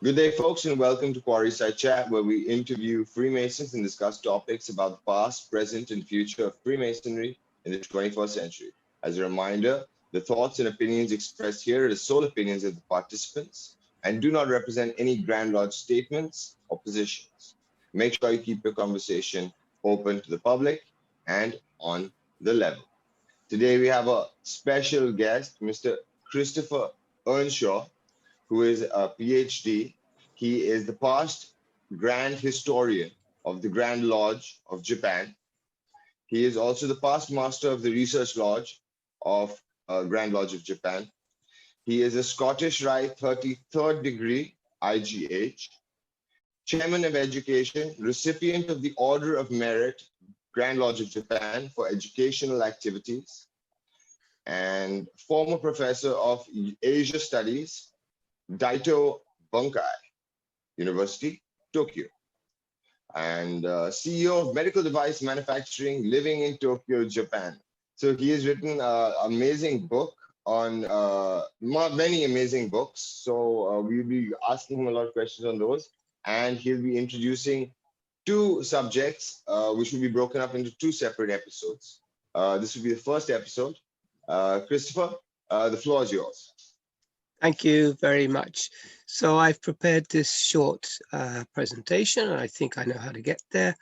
Good day, folks, and welcome to Quarry Side Chat, where we interview Freemasons and discuss topics about the past, present, and future of Freemasonry in the 21st century. As a reminder, the thoughts and opinions expressed here are the sole opinions of the participants and do not represent any Grand Lodge statements or positions. Make sure you keep your conversation open to the public and on the level. Today, we have a special guest, Mr. Christopher Earnshaw, who is a PhD. He is the past Grand Historian of the Grand Lodge of Japan. He is also the past Master of the Research Lodge of Grand Lodge of Japan. He is a Scottish Rite 33rd degree IGH, Chairman of Education, recipient of the Order of Merit Grand Lodge of Japan for educational activities, and former professor of Asia Studies, Daito Bunka University, Tokyo, and CEO of medical device manufacturing, living in Tokyo, Japan. So he has written an amazing book on many amazing books. So we'll be asking him a lot of questions on those, and he'll be introducing two subjects, which will be broken up into two separate episodes. This will be the first episode. Christopher, the floor is yours. Thank you very much. So I've prepared this short presentation, and I think I know how to get there.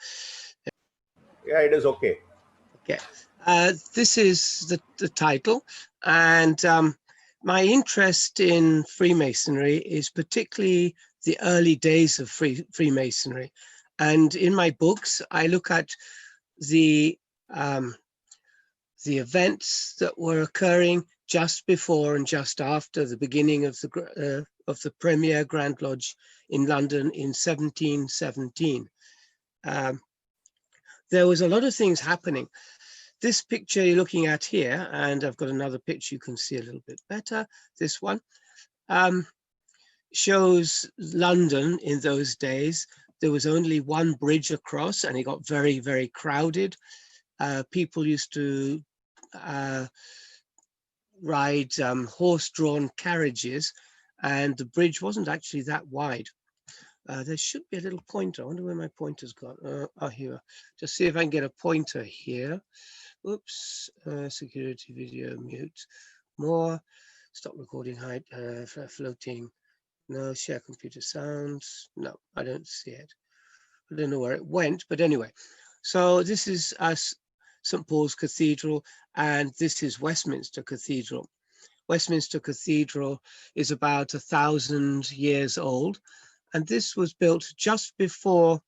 Yeah, it is okay. Okay. This is the title, and my interest in Freemasonry is particularly the early days of Freemasonry. And in my books, I look at the events that were occurring just before and just after the beginning of the premier Grand Lodge in London in 1717. There was a lot of things happening. This picture you're looking at here, and I've got another picture you can see a little bit better, this one, shows London in those days. There was only one bridge across, and it got very, very crowded. People used to ride horse-drawn carriages, and the bridge wasn't actually that wide. There should be a little pointer. I wonder where my pointer's gone. Oh, here. Just see if I can get a pointer here. Oops. Security video mute. More. Stop recording height. Floating. No. Share computer sounds. No, I don't see it. I don't know where it went, but anyway. So this is St. Paul's Cathedral, and this is Westminster Cathedral. Westminster Cathedral is about 1,000 years old, and this was built just before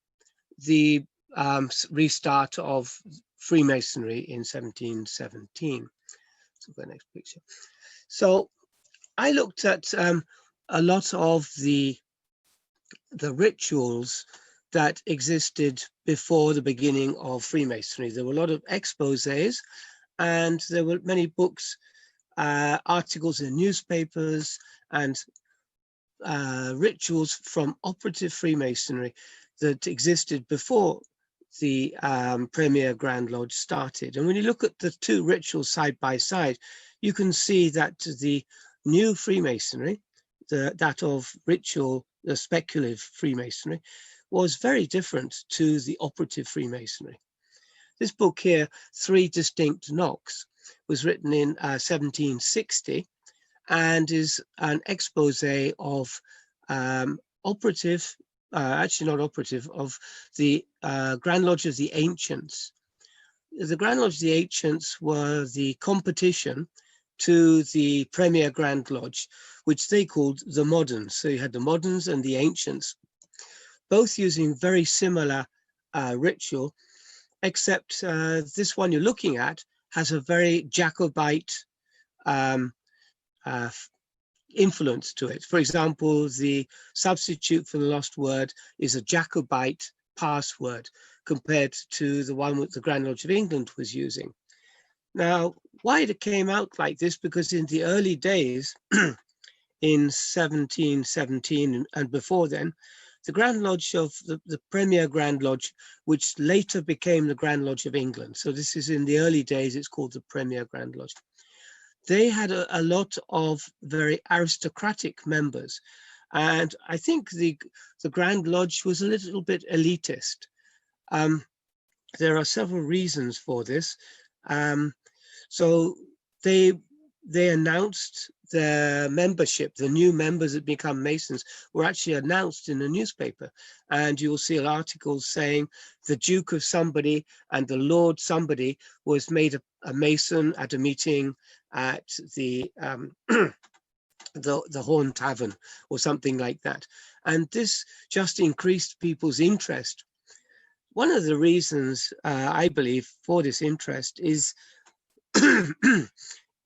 the restart of Freemasonry in 1717. So the next picture. So I looked at a lot of the rituals that existed before the beginning of Freemasonry. There were a lot of exposés, and there were many books, articles in newspapers, and rituals from operative Freemasonry that existed before the Premier Grand Lodge started. And when you look at the two rituals side by side, you can see that the new Freemasonry, that of ritual, the speculative Freemasonry, was very different to the operative Freemasonry. This book here, Three Distinct Knocks, was written in 1760 and is an expose of operative, actually not operative, of the Grand Lodge of the Ancients. The Grand Lodge of the Ancients were the competition to the Premier Grand Lodge, which they called the Moderns. So you had the Moderns and the Ancients, both using very similar ritual, except this one you're looking at has a very Jacobite influence to it. For example, the substitute for the lost word is a Jacobite password compared to the one that the Grand Lodge of England was using. Now, why it came out like this, because in the early days, in 1717 and before then, the Grand Lodge of the Premier Grand Lodge, which later became the Grand Lodge of England. So this is in the early days, it's called the Premier Grand Lodge. They had a lot of very aristocratic members, And I think the Grand Lodge was a little bit elitist. There are several reasons for this. So they announced their membership. The new members that become Masons were actually announced in the newspaper, and you will see articles saying the Duke of somebody and the Lord somebody was made a Mason at a meeting at the the Horn Tavern or something like that. And this just increased people's interest. One of the reasons I believe for this interest is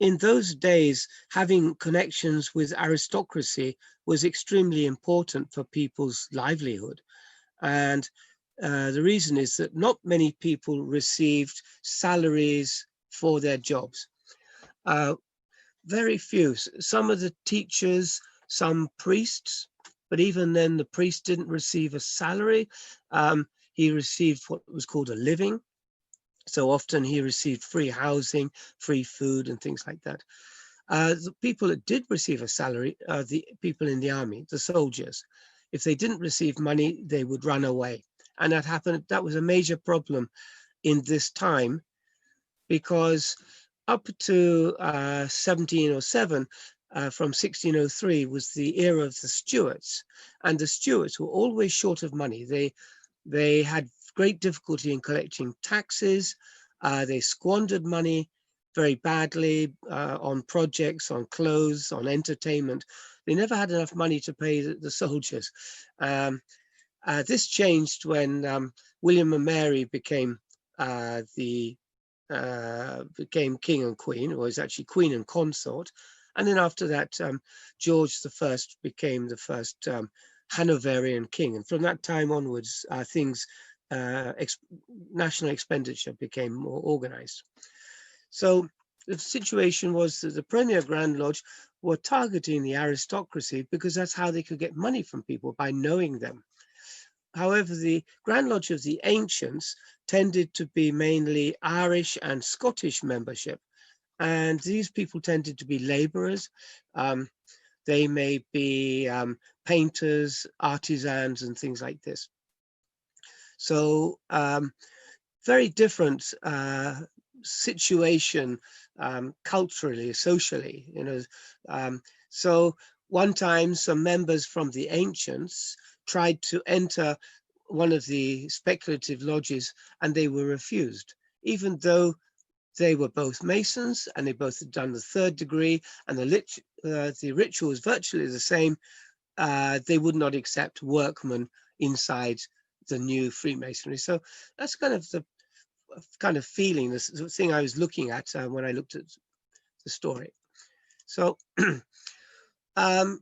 in those days, having connections with aristocracy was extremely important for people's livelihood. And the reason is that not many people received salaries for their jobs. Very few. Some of the teachers, some priests, but even then the priest didn't receive a salary. He received what was called a living. So often he received free housing, free food and things like that. The people that did receive a salary are the people in the army, the soldiers. If they didn't receive money, they would run away. And that happened, that was a major problem in this time, because up to 1707, from 1603 was the era of the Stuarts, and the Stuarts were always short of money. They had great difficulty in collecting taxes. They squandered money very badly on projects, on clothes, on entertainment. They never had enough money to pay the soldiers. This changed when William and Mary became king and queen, or was actually queen and consort. And then after that, George I became the first Hanoverian king. And from that time onwards, national expenditure became more organized. So the situation was that the Premier Grand Lodge were targeting the aristocracy because that's how they could get money from people, by knowing them. However, the Grand Lodge of the Ancients tended to be mainly Irish and Scottish membership. And these people tended to be laborers. They may be painters, artisans, and things like this. So very different situation culturally, socially, you know. So one time some members from the Ancients tried to enter one of the speculative lodges and they were refused, even though they were both Masons and they both had done the 3rd degree, and the ritual was virtually the same. They would not accept workmen inside the new Freemasonry. So that's kind of the feeling, the thing I was looking at when I looked at the story. So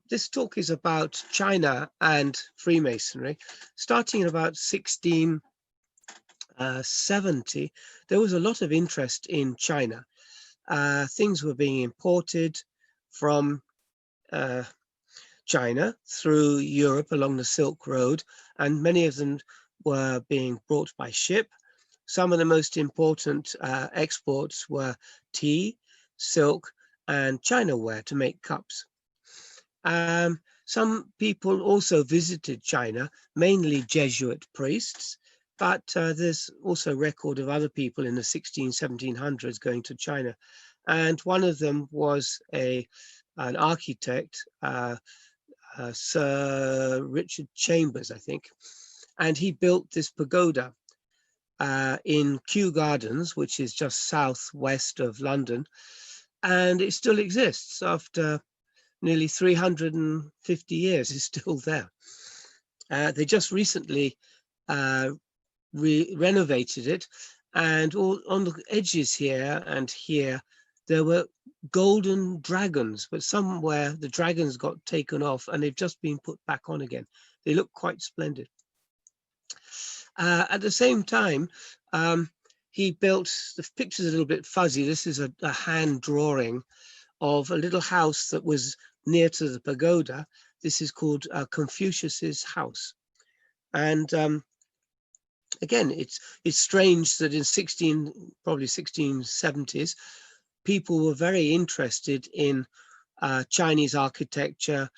this talk is about China and Freemasonry. Starting in about 1670, there was a lot of interest in China. Things were being imported from China through Europe along the Silk Road, and many of them were being brought by ship. Some of the most important exports were tea, silk, and Chinaware to make cups. Some people also visited China, mainly Jesuit priests, but there's also record of other people in the 1700s going to China. And one of them was an architect, Sir Richard Chambers, I think. And he built this pagoda in Kew Gardens, which is just southwest of London. And it still exists after nearly 350 years, is still there. They just recently renovated it, and all on the edges here and here, there were golden dragons, but somewhere the dragons got taken off and they've just been put back on again. They look quite splendid. At the same time, he built, the picture's a little bit fuzzy. This is a hand drawing of a little house that was near to the pagoda. This is called Confucius's house. And again, it's strange that in probably 1670s, people were very interested in Chinese architecture,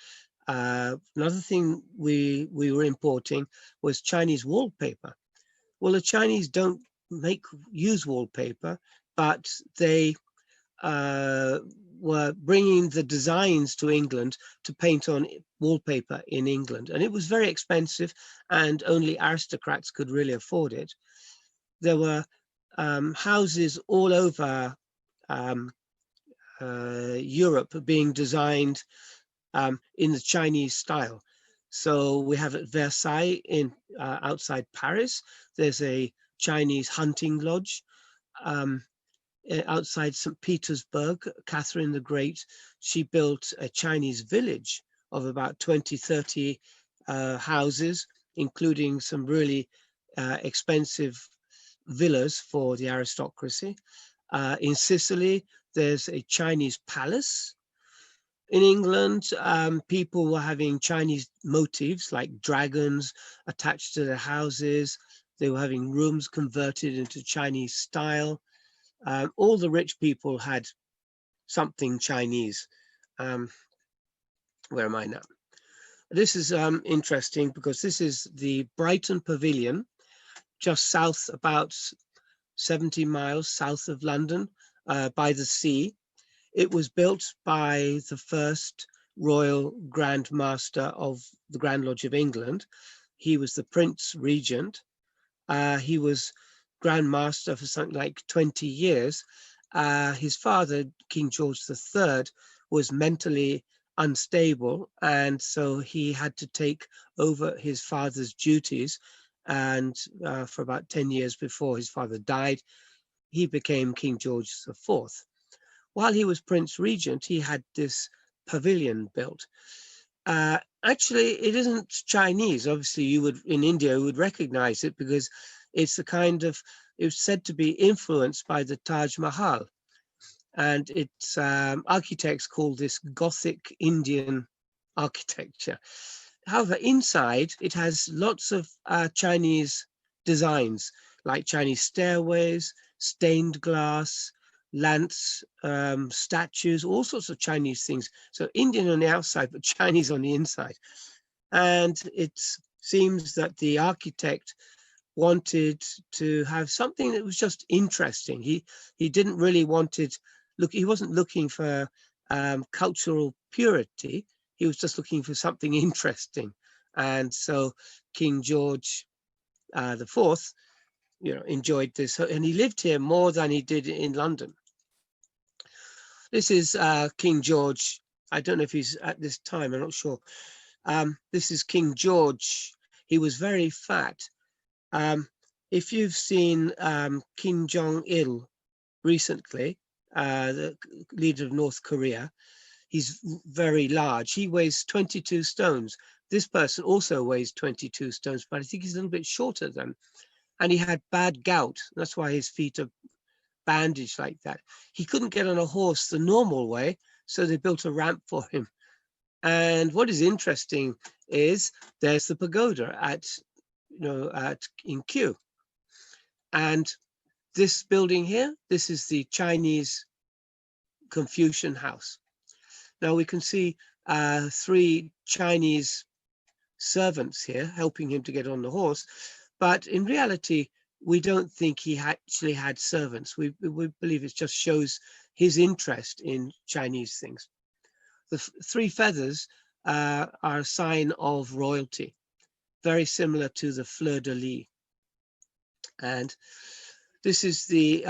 Another thing we were importing was Chinese wallpaper. Well, the Chinese don't use wallpaper, but they were bringing the designs to England to paint on wallpaper in England. And it was very expensive and only aristocrats could really afford it. There were houses all over Europe being designed in the Chinese style. So we have at Versailles in outside Paris, there's a Chinese hunting lodge. Outside St. Petersburg, Catherine the Great, she built a Chinese village of about 20, 30 houses, including some really expensive villas for the aristocracy. In Sicily, there's a Chinese palace. In England, people were having Chinese motifs like dragons attached to their houses. They were having rooms converted into Chinese style. All the rich people had something Chinese. Where am I now? This is interesting because this is the Brighton Pavilion, just south, about 70 miles south of London, by the sea. It was built by the first Royal Grand Master of the Grand Lodge of England. He was the Prince Regent. He was Grand Master for something like 20 years. His father, King George III, was mentally unstable, and so he had to take over his father's duties. And for about 10 years before his father died, he became King George IV. While he was Prince Regent, he had this pavilion built. Actually, it isn't Chinese. Obviously, you would in India you would recognize it because it's the kind of, it's said to be influenced by the Taj Mahal, and its architects call this Gothic Indian architecture. However, inside it has lots of Chinese designs, like Chinese stairways, stained glass, lamps, statues, all sorts of Chinese things. So Indian on the outside, but Chinese on the inside. And it seems that the architect wanted to have something that was just interesting. He didn't really he wasn't looking for cultural purity. He was just looking for something interesting. And so King George IV, enjoyed this, and he lived here more than he did in London. This is King George. I don't know if he's at this time, I'm not sure. This is King George. He was very fat. If you've seen Kim Jong-il recently, the leader of North Korea, he's very large. He weighs 22 stones. This person also weighs 22 stones, but I think he's a little bit shorter than. And he had bad gout. That's why his feet are bandaged like that. He couldn't get on a horse the normal way, so they built a ramp for him. And what is interesting is there's the pagoda in Kew. And this building here, this is the Chinese Confucian house. Now we can see 3 Chinese servants here helping him to get on the horse, but in reality, we don't think he actually had servants. We believe it just shows his interest in Chinese things. The 3 feathers are a sign of royalty, very similar to the fleur-de-lis. And this is the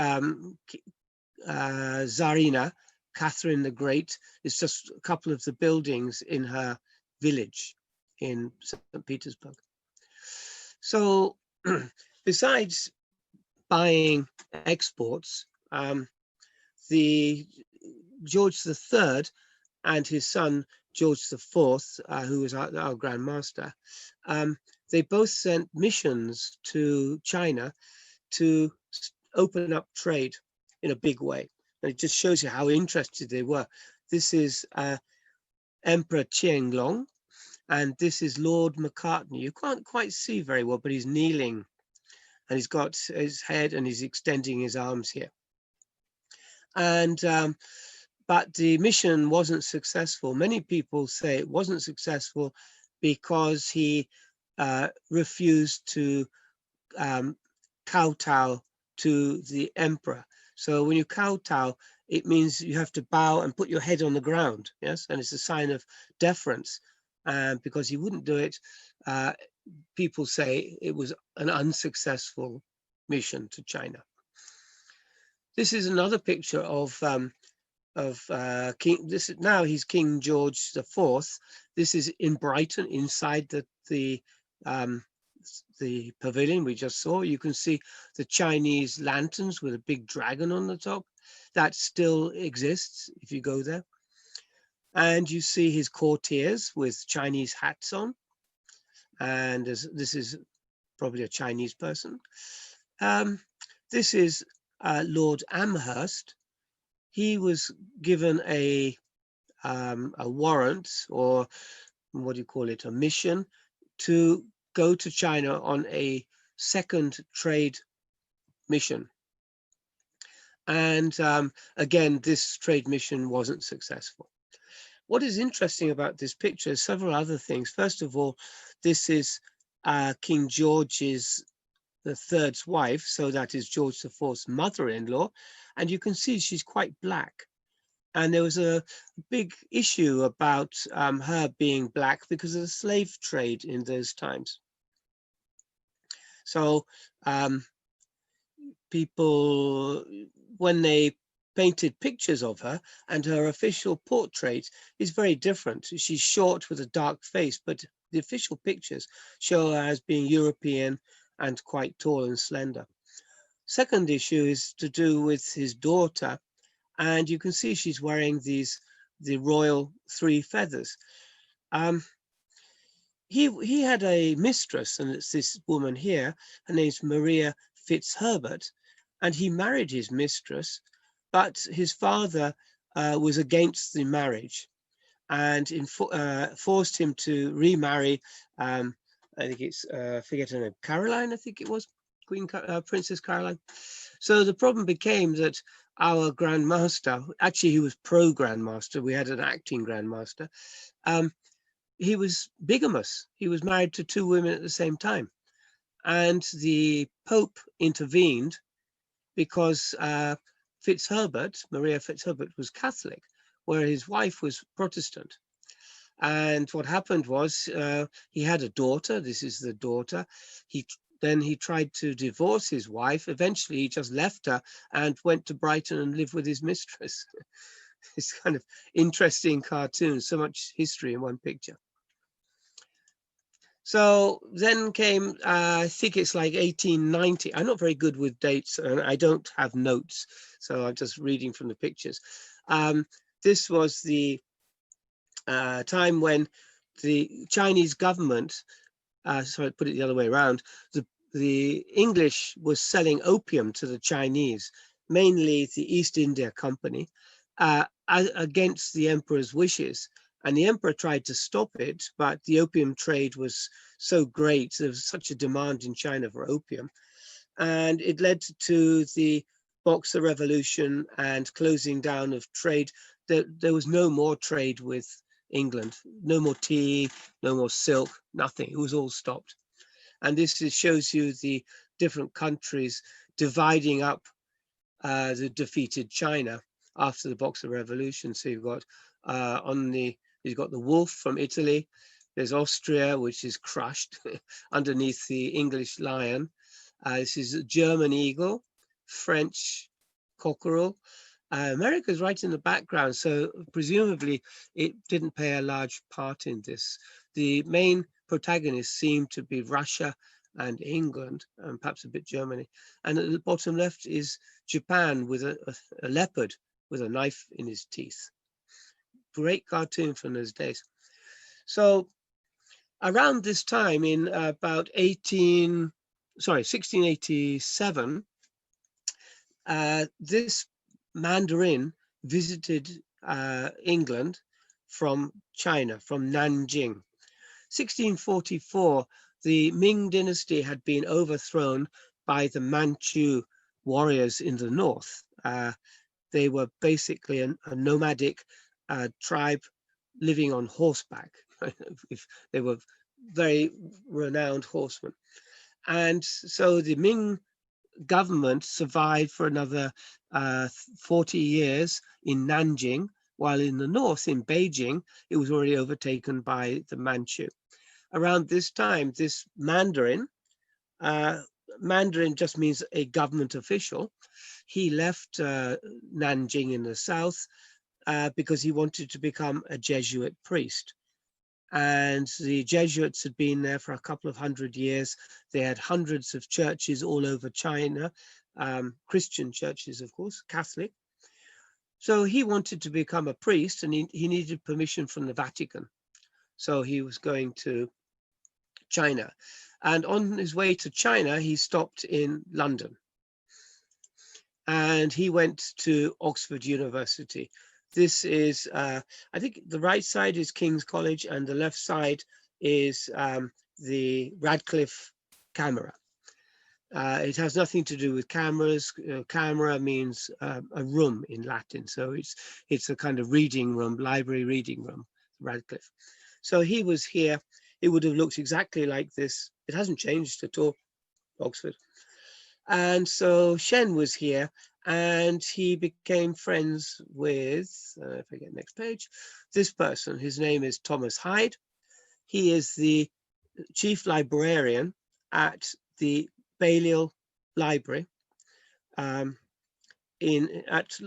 Tsarina, Catherine the Great. It's just a couple of the buildings in her village in St. Petersburg. So besides buying exports, the George III and his son George IV, who was our Grand Master, they both sent missions to China to open up trade in a big way. And it just shows you how interested they were. This is Emperor Qianlong, and this is Lord Macartney. You can't quite see very well, but he's kneeling and he's got his head and he's extending his arms here. And but the mission wasn't successful. Many people say it wasn't successful because he refused to kowtow to the emperor. So when you kowtow, it means you have to bow and put your head on the ground, yes? And it's a sign of deference. And because he wouldn't do it, people say it was an unsuccessful mission to China. This is another picture of King. This is now he's King George IV. This is in Brighton, inside the pavilion we just saw. You can see the Chinese lanterns with a big dragon on the top. That still exists if you go there. And you see his courtiers with Chinese hats on. And this is probably a Chinese person. This is Lord Amherst. He was given a warrant, or what do you call it, a mission to go to China on a second trade mission. And again, this trade mission wasn't successful. What is interesting about this picture is several other things. First of all, this is King George's III's wife, so that is George IV's mother-in-law, and you can see she's quite black. And there was a big issue about her being black because of the slave trade in those times. So people, when they painted pictures of her, and her official portrait is very different. She's short with a dark face, but the official pictures show her as being European and quite tall and slender. Second issue is to do with his daughter, and you can see she's wearing the royal 3 feathers. He had a mistress, and it's this woman here. Her name's Maria Fitzherbert, and he married his mistress, but his father was against the marriage and forced him to remarry. I think it's forget her name, Caroline. I think it was Princess Caroline. So the problem became that our Grand Master, actually he was pro Grand Master. We had an acting Grand Master. He was bigamous. He was married to 2 women at the same time, and the Pope intervened because Maria Fitzherbert was Catholic, where his wife was Protestant. And what happened was he had a daughter. This is the daughter. Then he tried to divorce his wife. Eventually, he just left her and went to Brighton and lived with his mistress. It's kind of interesting cartoon, so much history in one picture. So then came, I think it's like 1890. I'm not very good with dates, and I don't have notes, so I'm just reading from the pictures. This was the time when the Chinese government, sorry, put it the other way around, the English was selling opium to the Chinese, mainly the East India Company, against the emperor's wishes. And the emperor tried to stop it, but the opium trade was so great. There was such a demand in China for opium. And it led to the Boxer Revolution and closing down of trade. There was no more trade with England, no more tea, no more silk, nothing. It was all stopped. And this shows you the different countries dividing up the defeated China after the Boxer Revolution. So you've got you've got the wolf from Italy. There's Austria, which is crushed underneath the English lion. This is a German eagle, French cockerel. America's right in the background, so presumably it didn't play a large part in this. The main protagonists seem to be Russia and England, and perhaps a bit Germany. And at the bottom left is Japan with a leopard with a knife in his teeth. Great cartoon from those days. So around this time, in about 1687, this Mandarin visited England from China, from Nanjing. 1644, the Ming dynasty had been overthrown by the Manchu warriors in the north. they were basically a nomadic tribe living on horseback. If they were very renowned horsemen. And so the Ming government survived for another 40 years in Nanjing, while in the north, in Beijing, it was already overtaken by the Manchu. Around this time, this Mandarin, Mandarin just means a government official. He left Nanjing in the south because he wanted to become a Jesuit priest. And the Jesuits had been there for a couple of hundred years. They had hundreds of churches all over China, Christian churches, of course, Catholic. So he wanted to become a priest, and he needed permission from the Vatican. So he was going to China. And on his way to China, he stopped in London. And he went to Oxford University. This is, I think the right side is King's College and the left side is the Radcliffe Camera. It has nothing to do with cameras. Camera means a room in Latin. So it's a kind of reading room, library reading room, Radcliffe. So he was here. It would have looked exactly like this. It hasn't changed at all, Oxford. And so Shen was here, and he became friends with, if I get next page, this person. His name is Thomas Hyde. He is the chief librarian at the Balliol Library at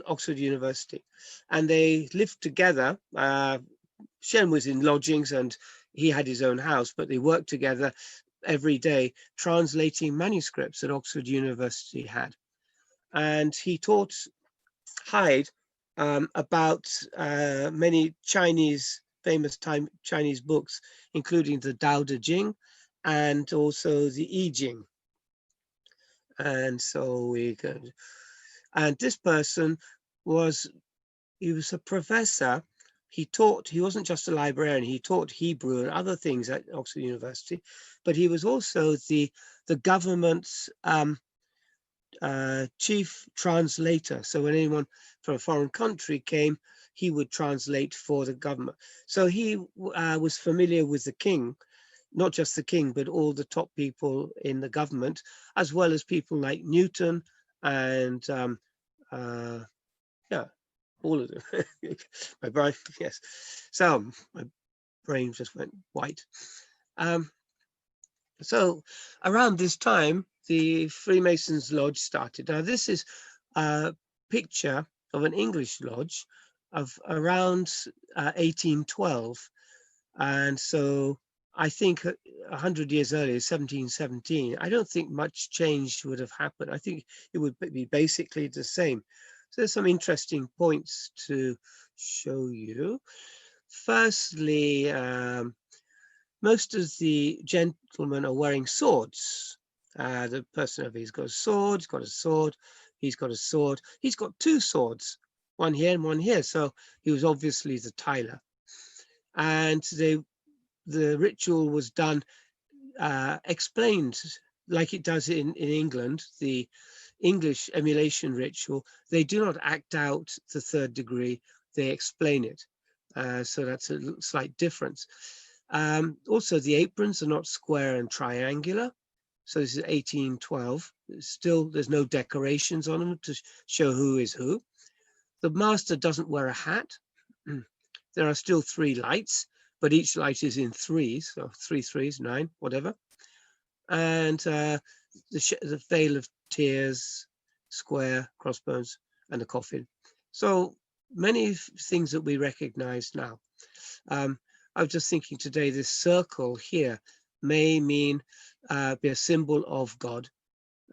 Oxford University. And they lived together. Shen was in lodgings and he had his own house, but they worked together every day translating manuscripts that Oxford University had. And he taught Hyde about many famous Chinese books, including the Tao Te Ching and also the I Ching. And so and this person he was a professor. He wasn't just a librarian, he taught Hebrew and other things at Oxford University, but he was also the government's chief translator. So when anyone from a foreign country came, he would translate for the government. So he was familiar with the king, not just the king, but all the top people in the government, as well as people like Newton and all of them. My brain, yes. So my brain just went white. So around this time, the Freemasons Lodge started. Now this is a picture of an English lodge of around 1812. And so I think 100 years earlier, 1717, I don't think much change would have happened. I think it would be basically the same. So there's some interesting points to show you. Firstly, most of the gentlemen are wearing swords. The person over he's got a sword, he's got a sword, he's got a sword. He's got two swords, one here and one here. So he was obviously the Tyler. And the ritual was done, explained like it does in England, the English emulation ritual. They do not act out the third degree, they explain it. So that's a slight difference. Also, the aprons are not square and triangular. So this is 1812. Still, there's no decorations on them to show who is who. The master doesn't wear a hat. There are still 3 lights, but each light is in threes, so 3 threes, 9, whatever. And the veil of tears, square, crossbones, and the coffin. So many things that we recognize now. I was just thinking today, this circle here may mean be a symbol of God.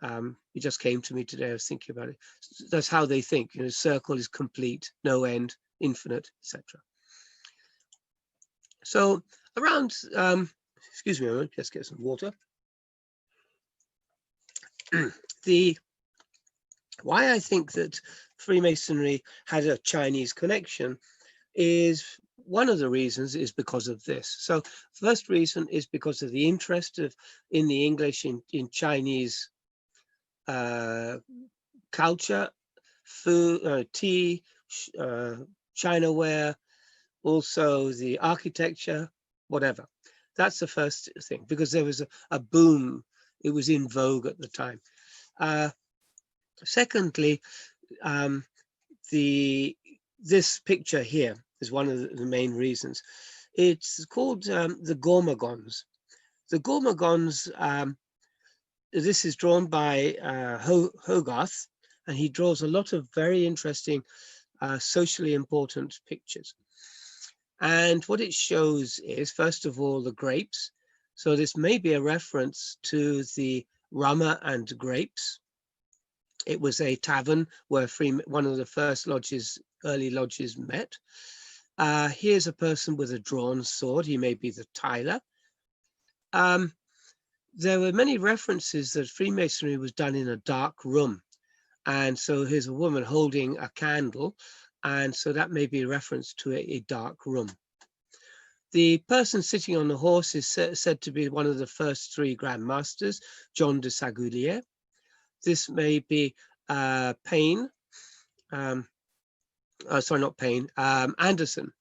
It just came to me today. I was thinking about it. That's how they think. You know, circle is complete, no end, infinite, etc. So around, excuse me a moment, just get some water. Why I think that Freemasonry had a Chinese connection is, one of the reasons is because of this. So first reason is because of the interest in the English in Chinese culture, food, tea, Chinaware, also the architecture, whatever. That's the first thing, because there was a boom. It was in vogue at the time. Secondly, this picture here is one of the main reasons. It's called the Gormagons. The Gormagons, this is drawn by Hogarth, and he draws a lot of very interesting socially important pictures. And what it shows is, first of all, the grapes. So this may be a reference to the Rummer and Grapes. It was a tavern where one of the first lodges, early lodges, met. Here's a person with a drawn sword. He may be the Tyler. There were many references that Freemasonry was done in a dark room. And so here's a woman holding a candle. And so that may be a reference to a dark room. The person sitting on the horse is said to be one of the first three Grand Masters, John de Sagulier. This may be Payne, sorry, not Payne, Anderson.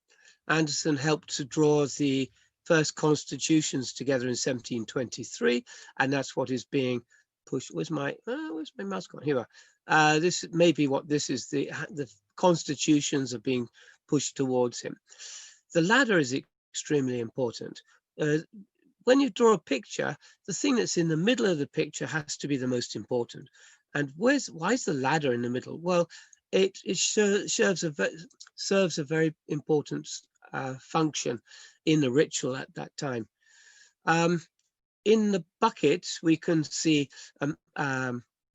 Anderson helped to draw the first constitutions together in 1723, and that's what is being pushed. Where's my mouse gone? Here we are. This may be what this is. The constitutions are being pushed towards him. The ladder is extremely important. When you draw a picture, the thing that's in the middle of the picture has to be the most important. And why is the ladder in the middle? Well, it serves a very important function in the ritual at that time. In the bucket, we can see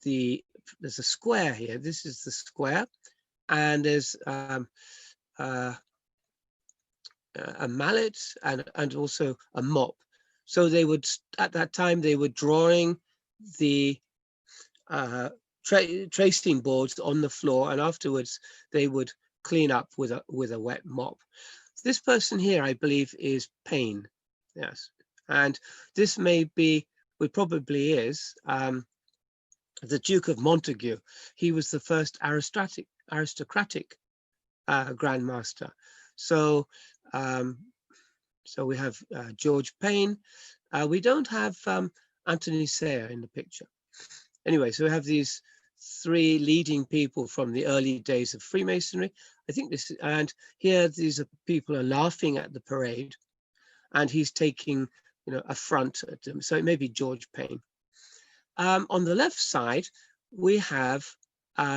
there's a square here. This is the square, and there's a mallet and also a mop. So they would, at that time, they were drawing the tracing boards on the floor, and afterwards they would clean up with a wet mop. This person here, I believe, is Payne. Yes, and this may be, it probably is, the Duke of Montague. He was the first aristocratic Grand Master. So, so we have George Payne. We don't have Anthony Sayer in the picture. Anyway, so we have these three leading people from the early days of Freemasonry. I think this, and here these people are laughing at the parade, and he's taking, affront at them. So it may be George Payne. On the left side, we have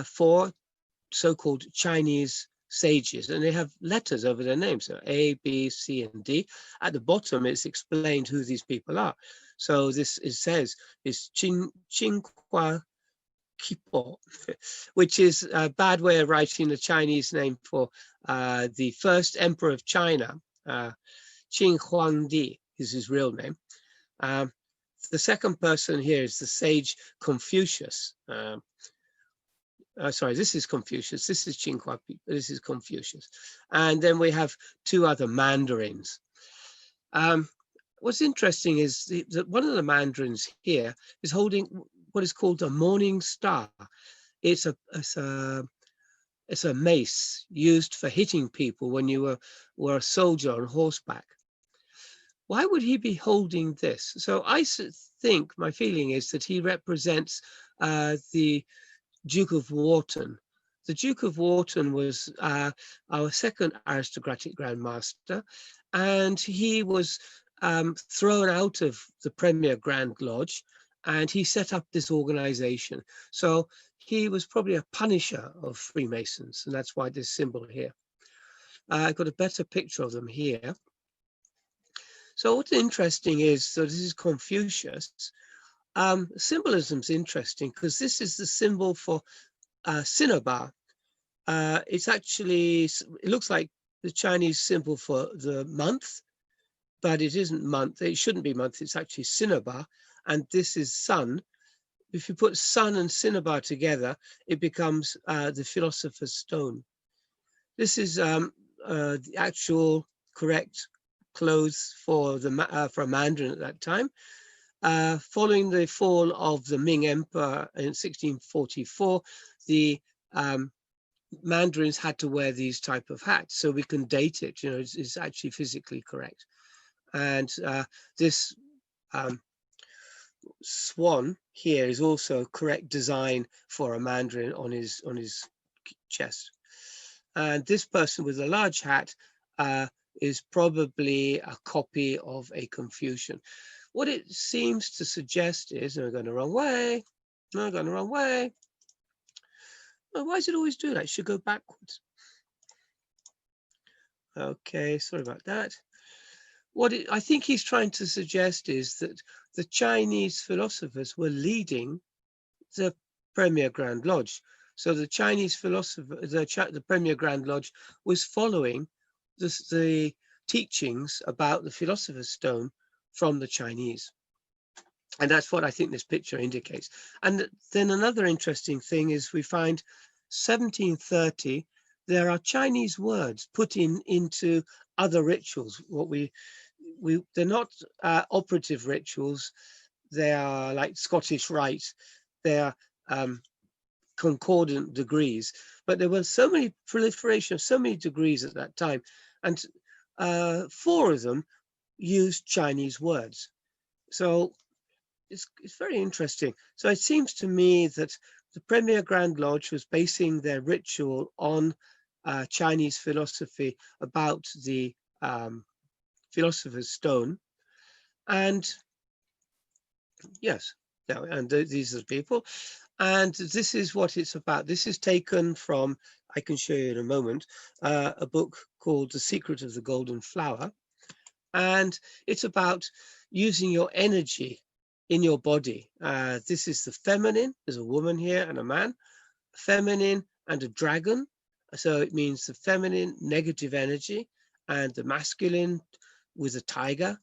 four so-called Chinese sages, and they have letters over their names, so A, B, C, and D. At the bottom, it's explained who these people are. So this says is Qinghua Kipo, which is a bad way of writing the Chinese name for the first emperor of China. Qin Huangdi is his real name. The second person here is the sage Confucius. Sorry, this is Confucius. This is Qinghua. This is Confucius. And then we have two other mandarins. What's interesting is that one of the mandarins here is holding what is called a morning star. It's a mace used for hitting people when you were a soldier on horseback. Why would he be holding this? So I think, my feeling is that he represents the Duke of Wharton. The Duke of Wharton was our second aristocratic Grand Master, and he was thrown out of the Premier Grand Lodge, and he set up this organization. So he was probably a punisher of Freemasons, and that's why this symbol here. I've got a better picture of them here. So what's interesting is, so this is Confucius. Symbolism's interesting because this is the symbol for cinnabar. It's actually, it looks like the Chinese symbol for the month, but it isn't month. It shouldn't be month. It's actually cinnabar, and this is sun. If you put sun and cinnabar together, it becomes the philosopher's stone. This is the actual correct clothes for a mandarin at that time. Following the fall of the Ming Emperor in 1644, the Mandarins had to wear these type of hats, so we can date it. It's actually physically correct. And this swan here is also correct design for a Mandarin on his chest. And this person with a large hat is probably a copy of a Confucian. What it seems to suggest is, I'm going the wrong way. No, I'm going the wrong way. Oh, why does it always do that? It should go backwards. Okay, sorry about that. What I think he's trying to suggest is that the Chinese philosophers were leading the Premier Grand Lodge. So the Chinese philosopher, the Premier Grand Lodge was following the teachings about the Philosopher's Stone from the Chinese. And that's what I think this picture indicates. And then another interesting thing is we find 1730, there are Chinese words put into other rituals. They're not operative rituals. They are like Scottish Rite. They are concordant degrees, but there was so many proliferation of so many degrees at that time, and 4 of them used Chinese words. So it's very interesting. So it seems to me that the Premier Grand Lodge was basing their ritual on Chinese philosophy about the Philosopher's Stone. And yes, and these are the people. And this is what it's about. This is taken from, I can show you in a moment, a book called The Secret of the Golden Flower. And it's about using your energy in your body. This is the feminine. There's a woman here and a man, feminine and a dragon. So it means the feminine negative energy and the masculine with a tiger.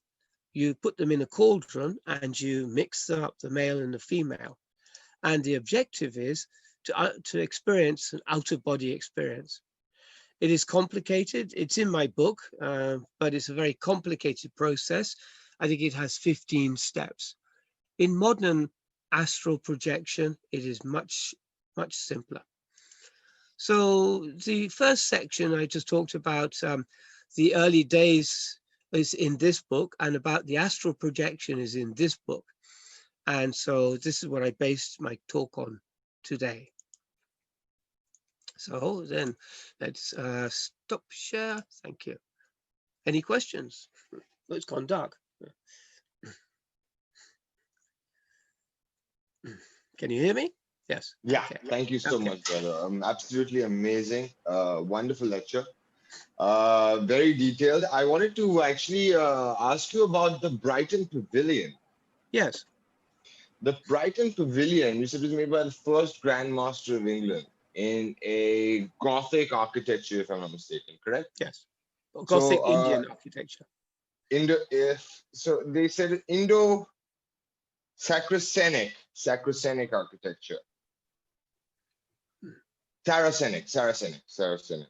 You put them in a cauldron and you mix up the male and the female. And the objective is to experience an out-of-body experience. It is complicated. It's in my book, but it's a very complicated process. I think it has 15 steps. In modern astral projection, it is much, much simpler. So the first section I just talked about, the early days is in this book, and about the astral projection is in this book. And so this is what I based my talk on today. So then let's stop share. Thank you. Any questions? Oh, it's gone dark. Can you hear me? Yes. Yeah, okay. Thank you so much, brother. Absolutely amazing. Wonderful lecture. Very detailed. I wanted to actually ask you about the Brighton Pavilion. Yes. The Brighton Pavilion, you said, was made by the first Grand Master of England in a Gothic architecture, if I'm not mistaken, correct? Yes. Gothic So, Indian architecture. So they said Indo-Saracenic architecture. Saracenic.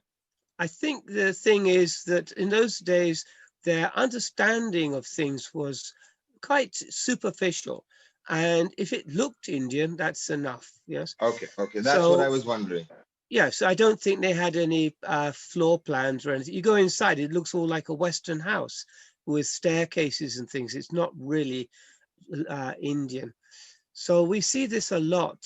I think the thing is that in those days, their understanding of things was quite superficial. And if it looked Indian, that's enough. Yes. Okay. That's what I was wondering. Yes, I don't think they had any floor plans or anything. You go inside, it looks all like a Western house with staircases and things. It's not really Indian. So we see this a lot.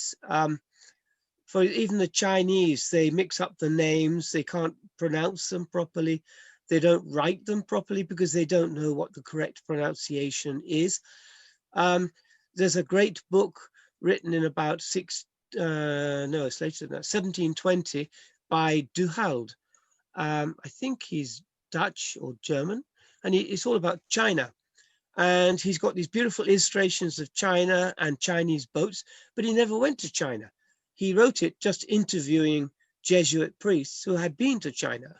For even the Chinese, they mix up the names. They can't pronounce them properly. They don't write them properly because they don't know what the correct pronunciation is. There's a great book written in about it's later than that, 1720 by Duhalde. I think he's Dutch or German, and it's all about China. And he's got these beautiful illustrations of China and Chinese boats, but he never went to China. He wrote it just interviewing Jesuit priests who had been to China.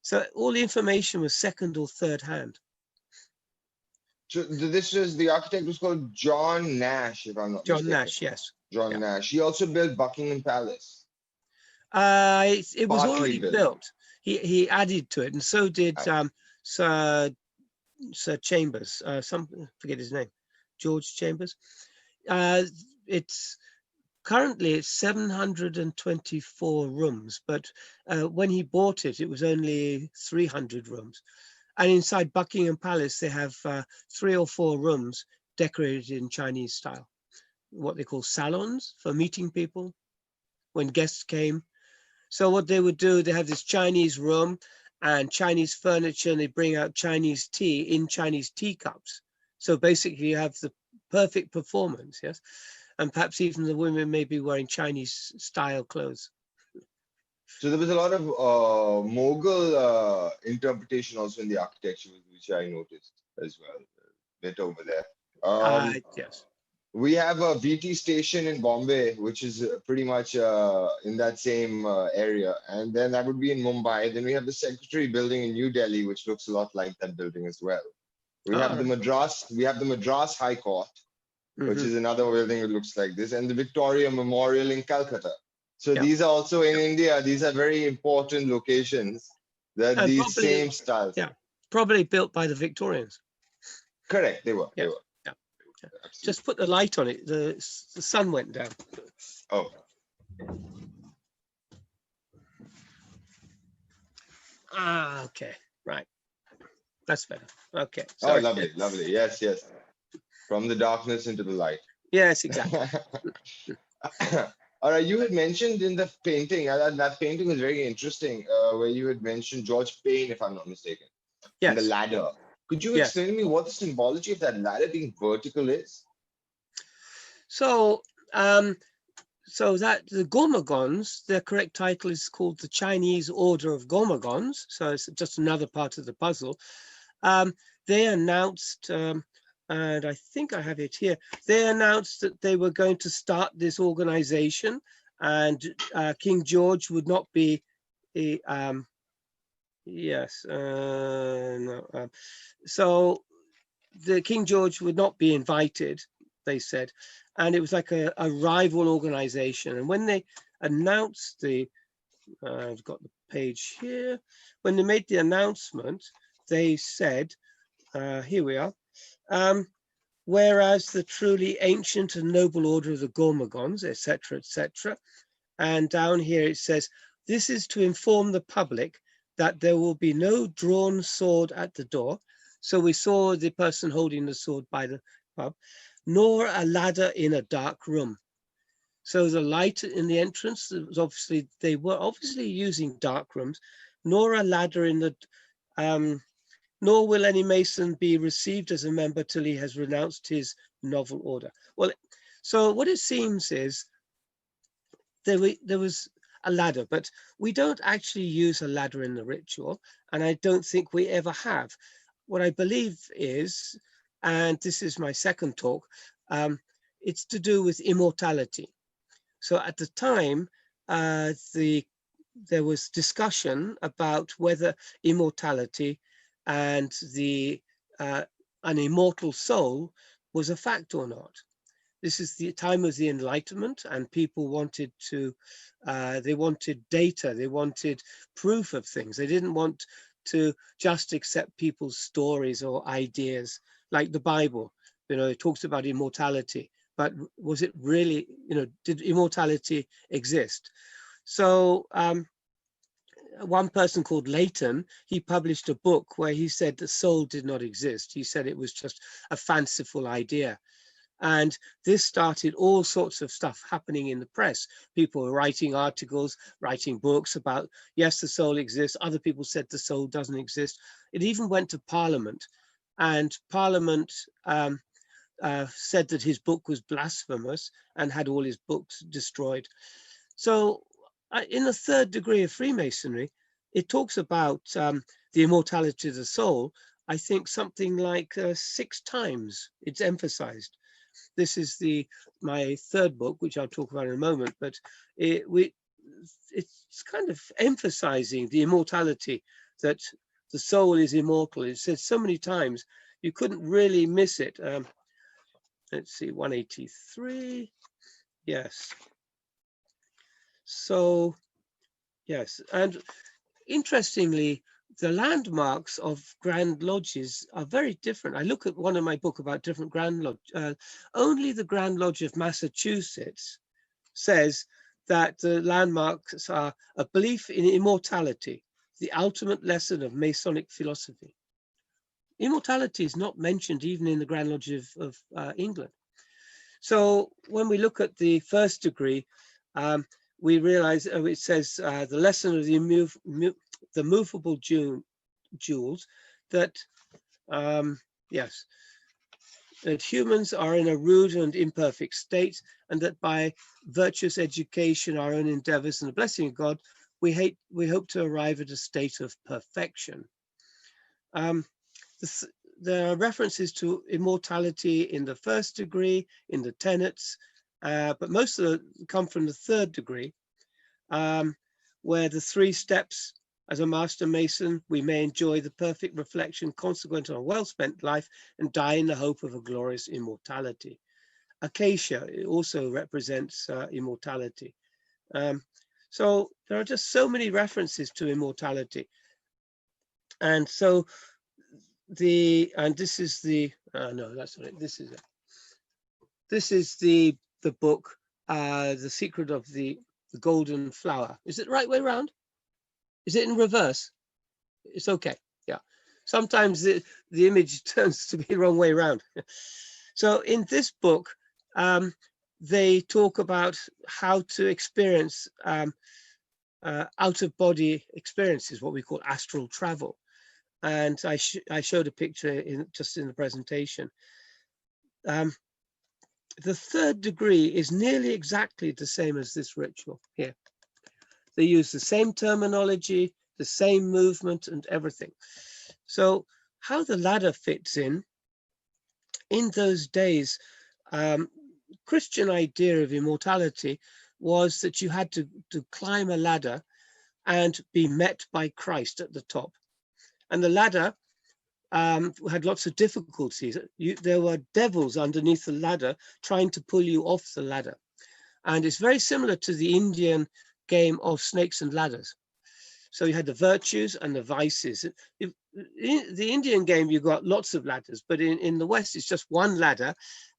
So all the information was second or third hand. So the architect was called John Nash, if I'm not mistaken. John Nash, yes. John Nash. He also built Buckingham Palace. It was Partly already built. He added to it, and so did Sir Chambers. Forget his name, George Chambers. It's currently it's 724 rooms, but when he bought it, it was only 300 rooms. And inside Buckingham Palace, they have 3 or 4 rooms decorated in Chinese style, what they call salons for meeting people when guests came. So what they would do, they have this Chinese room and Chinese furniture, and they bring out Chinese tea in Chinese teacups. So basically you have the perfect performance, yes? And perhaps even the women may be wearing Chinese style clothes. So there was a lot of Mughal interpretation also in the architecture, which I noticed as well, a bit over there. Yes. We have a VT station in Bombay, which is pretty much in that same area. And then that would be in Mumbai. Then we have the Secretary building in New Delhi, which looks a lot like that building as well. We have the Madras High Court, which is another building that looks like this, and the Victoria Memorial in Calcutta. So these are also in India. These are very important locations that And these probably, same styles. Yeah, probably built by the Victorians. Correct, they were. Yeah. They were. Yeah. Absolutely. Just put the light on it. The sun went down. Oh. Okay, right. That's better. Okay. Sorry. Oh, lovely, lovely. Yes, yes. From the darkness into the light. Yes, exactly. All right, you had mentioned in the painting, that painting was very interesting, where you had mentioned George Payne, if I'm not mistaken, yes. and the ladder. Could you explain to me what the symbology of that ladder being vertical is? So, that the Gormagons, their correct title is called the Chinese Order of Gormagons. So it's just another part of the puzzle. They announced, and I think I have it here, they announced that they were going to start this organization, and King George would not be so the King George would not be invited, they said, and it was like a rival organization. And when they announced I've got the page here, when they made the announcement, they said, here we are, whereas the truly ancient and noble order of the Gormagons, etc., etc. And down here it says, this is to inform the public that there will be no drawn sword at the door. So we saw the person holding the sword by the pub, nor a ladder in a dark room. So the light in the entrance, was they were obviously using dark rooms, nor a ladder in the, nor will any Mason be received as a member till he has renounced his novel order. Well, so what it seems is there was a ladder, but we don't actually use a ladder in the ritual, and I don't think we ever have. What I believe is, and this is my second talk, it's to do with immortality. So at the time, there was discussion about whether immortality and an immortal soul was a fact or not. This is the time of the Enlightenment, and people wanted to, they wanted data, they wanted proof of things. They didn't want to just accept people's stories or ideas, like the Bible. It talks about immortality, but was it really, did immortality exist? So one person called Leighton, he published a book where he said the soul did not exist. He said it was just a fanciful idea. And this started all sorts of stuff happening in the press. People were writing articles, writing books about, yes, the soul exists. Other people said the soul doesn't exist. It even went to Parliament, and Parliament said that his book was blasphemous and had all his books destroyed. So in the third degree of Freemasonry, it talks about the immortality of the soul. I think something like 6 times it's emphasized. This is my third book, which I'll talk about in a moment, but it's kind of emphasizing the immortality, that the soul is immortal. It says so many times, you couldn't really miss it. Let's see, 183, yes. So, yes, and interestingly, the landmarks of Grand Lodges are very different. I look at one of my book about different Grand Lodge. Only the Grand Lodge of Massachusetts says that the landmarks are a belief in immortality, the ultimate lesson of Masonic philosophy. Immortality is not mentioned even in the Grand Lodge of England. So when we look at the first degree, we realize it says the lesson of the movable jewels, that yes, that humans are in a rude and imperfect state, and that by virtuous education, our own endeavors, and the blessing of God, we hope to arrive at a state of perfection. There are references to immortality in the first degree, in the tenets, but most of them come from the third degree, where the 3 steps as a Master Mason, we may enjoy the perfect reflection consequent on a well-spent life and die in the hope of a glorious immortality. Acacia also represents immortality. So there are just so many references to immortality. And so this is the, no, that's not it, this is it. This is the book, The Secret of the Golden Flower. Is it the right way around? Is it in reverse? It's okay, yeah. Sometimes the image turns to be the wrong way around. So in this book, they talk about how to experience out-of-body experiences, what we call astral travel. And I showed a picture just in the presentation. The third degree is nearly exactly the same as this ritual here. They use the same terminology, the same movement and everything. So how the ladder fits in those days, Christian idea of immortality was that you had to climb a ladder and be met by Christ at the top. And the ladder had lots of difficulties. There were devils underneath the ladder trying to pull you off the ladder. And it's very similar to the Indian game of snakes and ladders. So you had the virtues and the vices. In the Indian game, you got lots of ladders, but in the West, it's just one ladder.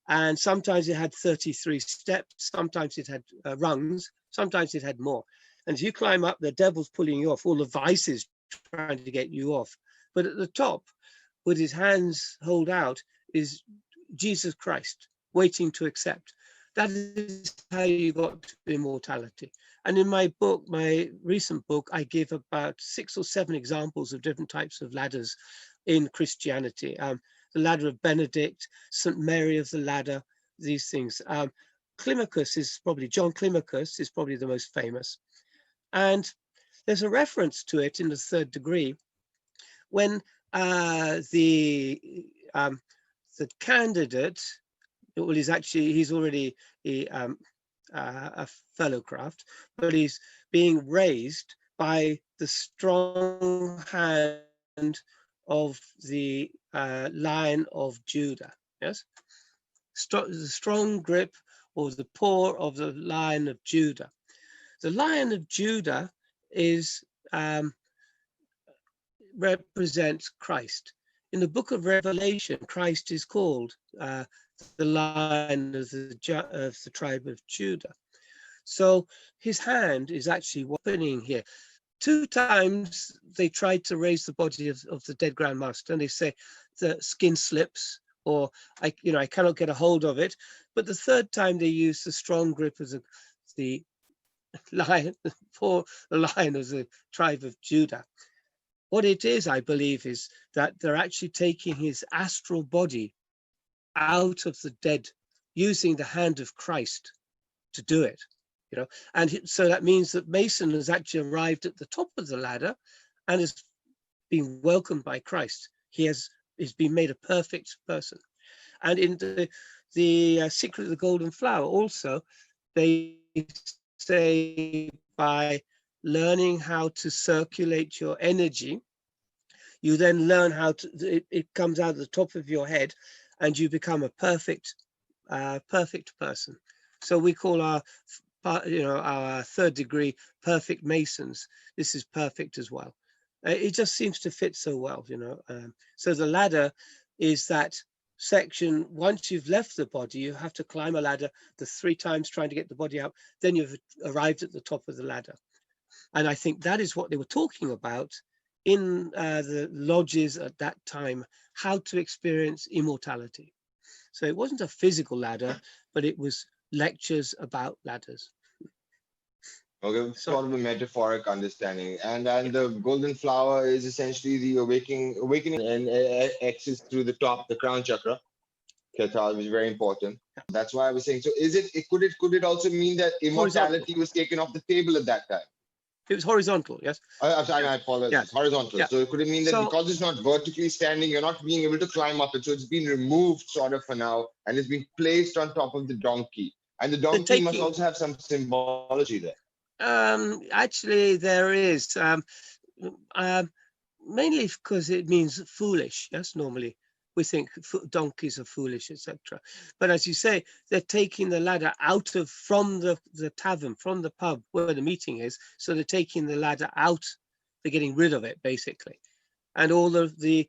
And sometimes it had 33 steps, sometimes it had rungs, sometimes it had more. And as you climb up, the devil's pulling you off, all the vices trying to get you off. But at the top, with his hands hold out, is Jesus Christ, waiting to accept. That is how you got to immortality. And in my book, my recent book, I give about 6 or 7 examples of different types of ladders in Christianity. The ladder of Benedict, St. Mary of the Ladder, these things. Climacus is probably, John Climacus is probably the most famous. And there's a reference to it in the third degree when the candidate, well, he's already a fellow craft, but he's being raised by the strong hand of the Lion of Judah. Yes, the strong grip or the paw of the Lion of Judah. The Lion of Judah is represents Christ. In the book of Revelation, Christ is called the Lion of the tribe of Judah. So his hand is actually opening here. 2 times they tried to raise the body of the dead Grand Master, and they say the skin slips, or I cannot get a hold of it. But the 3rd time they use the strong grip of the lion, for the Lion of the tribe of Judah. What it is, I believe, is that they're actually taking his astral body out of the dead, using the hand of Christ to do it. And so that means that Mason has actually arrived at the top of the ladder and has been welcomed by Christ. He's been made a perfect person. And in the Secret of the Golden Flower also, they say by learning how to circulate your energy, you then learn how to, it comes out of the top of your head and you become a perfect person. So we call our 3rd degree perfect Masons. This is perfect as well. It just seems to fit so well, So the ladder is that section, once you've left the body, you have to climb a ladder the 3 times trying to get the body out. Then you've arrived at the top of the ladder. And I think that is what they were talking about in the lodges at that time, how to experience immortality. So it wasn't a physical ladder, but it was lectures about ladders. Okay, sort of a metaphoric understanding. And the golden flower is essentially the awakening and exits through the top, the crown chakra. Keta was very important. That's why I was saying. So could it also mean that immortality was taken off the table at that time? It was horizontal, yes. I'm sorry, I apologize. Yeah. It's horizontal. Yeah. So could it mean that because it's not vertically standing, you're not being able to climb up it? So it's been removed sort of for now, and it's been placed on top of the donkey. And the donkey must also have some symbology there. Actually, there is. Mainly because it means foolish, yes, normally. We think donkeys are foolish, etc. But as you say, they're taking the ladder out from the tavern, from the pub where the meeting is. So they're taking the ladder out. They're getting rid of it, basically. And all of the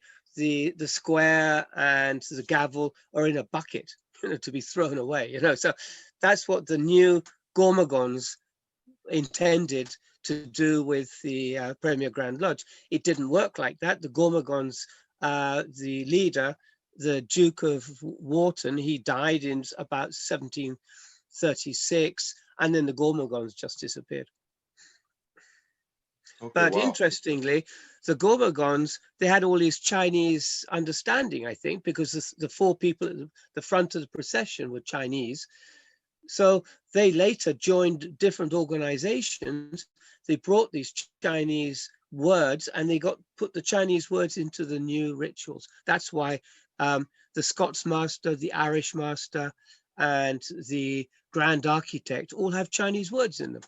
square and the gavel are in a bucket, to be thrown away. So that's what the new Gormagons intended to do with the Premier Grand Lodge. It didn't work like that. The Gormagons, the leader, the Duke of Wharton, he died in about 1736, and then the Gormagons just disappeared. Okay, but wow. Interestingly, the Gormagons, they had all these Chinese understanding, I think, because the 4 people at the front of the procession were Chinese. So they later joined different organizations. They brought these Chinese words and they put the Chinese words into the new rituals. That's why the Scots Master, the Irish Master, and the Grand Architect all have Chinese words in them.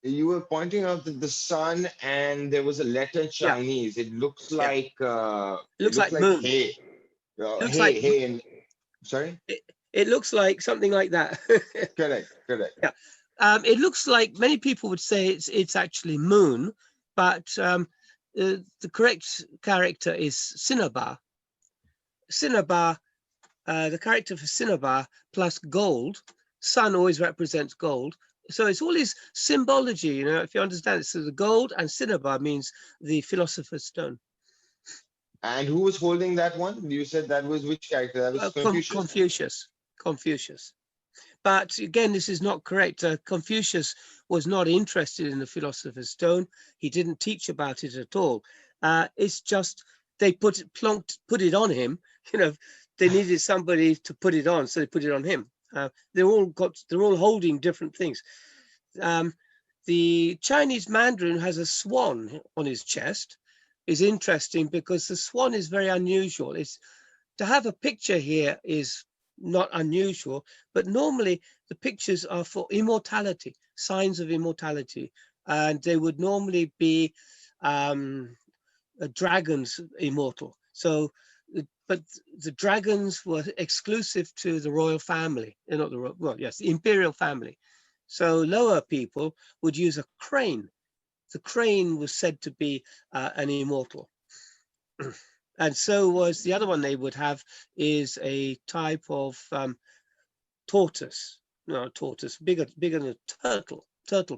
You were pointing out that the sun and there was a letter Chinese. Yeah. It looks like it looks like moon. Hey. Looks like hey and sorry? It looks like something like that. Correct. Yeah. It looks like many people would say it's actually moon, but the correct character is Cinnabar. Cinnabar, the character for Cinnabar plus gold. Sun always represents gold. So it's all this symbology, if you understand it. So the gold and Cinnabar means the Philosopher's Stone. And who was holding that one? You said that was which character? That was Confucius. Confucius. But again, this is not correct. Confucius was not interested in the Philosopher's Stone. He didn't teach about it at all. It's just they put it on him. They needed somebody to put it on, so they put it on him. They're all holding different things. The Chinese Mandarin has a swan on his chest. Is interesting because the swan is very unusual. To have a picture here is not unusual, but normally the pictures are for immortality, signs of immortality, and they would normally be a dragon's immortal. So, but the dragons were exclusive to the royal family, not the royal, well, yes, the imperial family. So lower people would use a crane. The crane was said to be an immortal. And so was the other one they would have is a type of tortoise. No, tortoise, bigger than a turtle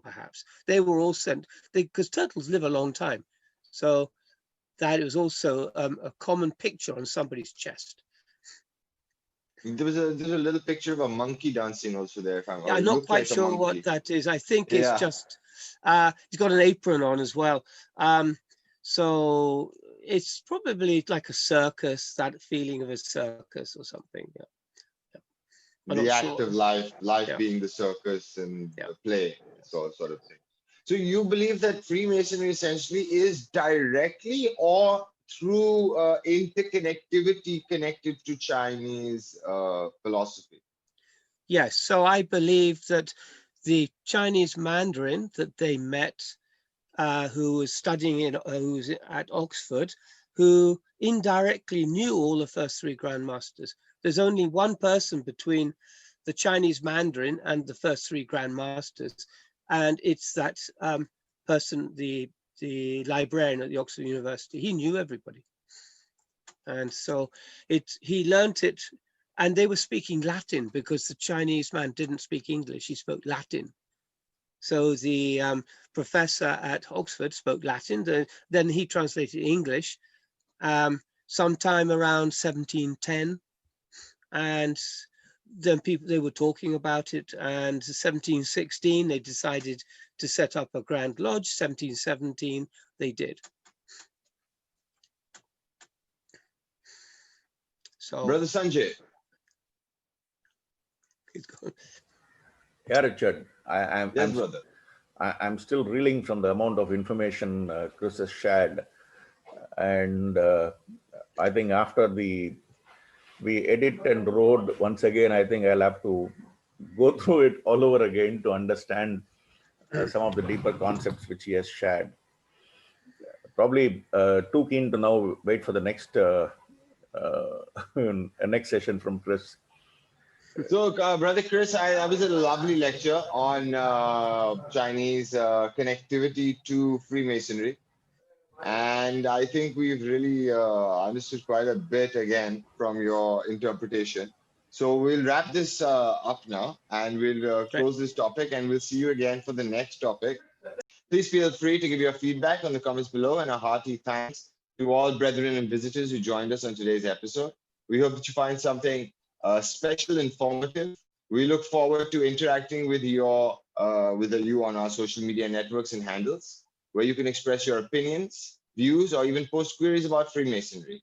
perhaps. They were all sent, because turtles live a long time. So that was also a common picture on somebody's chest. There's a little picture of a monkey dancing also there. I'm not quite sure what that is. I think it's just, he's got an apron on as well. So it's probably like a circus, that feeling of a circus or something. The act of life being the circus and the play, sort of thing. So you believe that Freemasonry essentially is directly or through interconnectivity connected to Chinese philosophy? Yes, so I believe that the Chinese Mandarin that they met, who was studying who was at Oxford, who indirectly knew all the first 3 Grand Masters. There's only one person between the Chinese Mandarin and the first 3 Grand Masters, and it's that person, the librarian at the Oxford University. He knew everybody. And so he learnt it, and they were speaking Latin because the Chinese man didn't speak English, he spoke Latin. So the professor at Oxford spoke Latin, then he translated English sometime around 1710, and then they were talking about it, and 1716 they decided to set up a Grand Lodge. 1717 they did. So Brother Sanjay. Yeah, Richard. Yes, brother. I'm still reeling from the amount of information Chris has shared, and I think after we edit and road once again, I think I'll have to go through it all over again to understand some of the deeper concepts which he has shared. Probably too keen to now wait for the next next session from Chris. So, Brother Chris, that was a lovely lecture on Chinese connectivity to Freemasonry. And I think we've really understood quite a bit again from your interpretation. So we'll wrap this up now, and we'll close this topic, and we'll see you again for the next topic. Please feel free to give your feedback on the comments below, and a hearty thanks to all brethren and visitors who joined us on today's episode. We hope that you find something special, informative. We look forward to interacting with you on our social media networks and handles, where you can express your opinions, views, or even post queries about Freemasonry.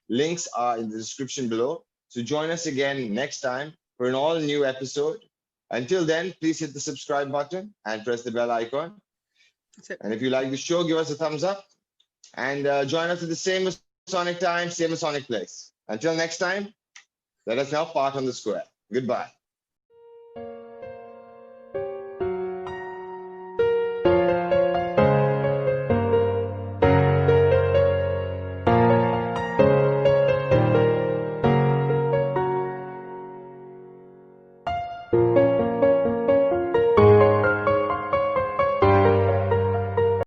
Links are in the description below. So join us again next time for an all new episode. Until then, please hit the subscribe button and press the bell icon. And if you like the show, give us a thumbs up and join us at the same Masonic time, same Masonic place. Until next time, let us now part on the square. Goodbye.